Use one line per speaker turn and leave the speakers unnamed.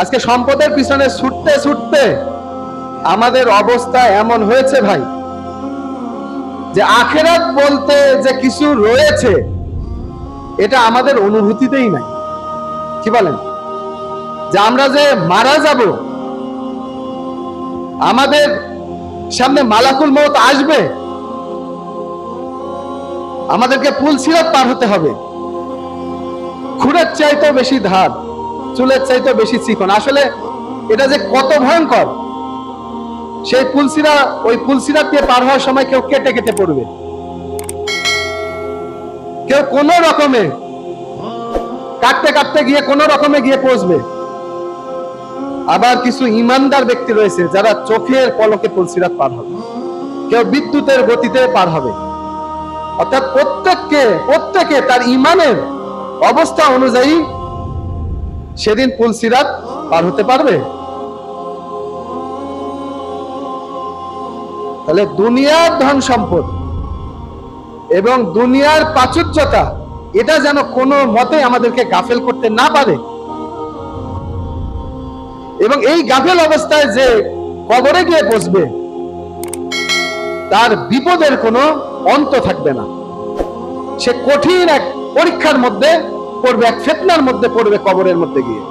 আজকে সম্পদের পিছনে ছুটতে ছুটতে আমাদের অবস্থা এমন হয়েছে ভাই, যে আখেরাত বলতে যে কিছু রয়েছে এটা আমাদের অনুভূতিতেই নাই। কি বলেন? যে আমরা যে মারা যাব, আমাদের সামনে মালাকুল মউত আসবে, আমাদেরকে পুল সিরাত পার হতে হবে, খুরের চাইতেও বেশি ধার, চুলের চাইতেও বেশি চিকন। আসলে এটা যে কত ভয়ঙ্কর, সেই ওই পুলসিরাত দিয়ে পার হওয়ার সময় কেউ কেটে কেটে পড়বে, কেউ কোন রকমে কাটতে কাটতে গিয়ে কোন রকমে গিয়ে পৌঁছবে। আবার কিছু ইমানদার ব্যক্তি রয়েছে যারা চোখের পলকে পুলসিরাত পার হবে, কেউ বিদ্যুতের গতিতে পার হবে। অর্থাৎ প্রত্যেকে তার ইমানের অবস্থা অনুযায়ী সেদিন পুলসিরাত পার হতে পারবে। তাহলে দুনিয়ার ধন সম্পদ এবং দুনিয়ার প্রাচুর্যতা, এটা যেন কোনো মতে আমাদেরকে গাফেল করতে না পারে। এবং এই গাফেল অবস্থায় যে কবরে গিয়ে বসবে, তার বিপদের কোনো অন্ত থাকবে না। সে কঠিন এক পরীক্ষার মধ্যে পড়বে, এক ফিতনার মধ্যে পড়বে কবরের মধ্যে গিয়ে।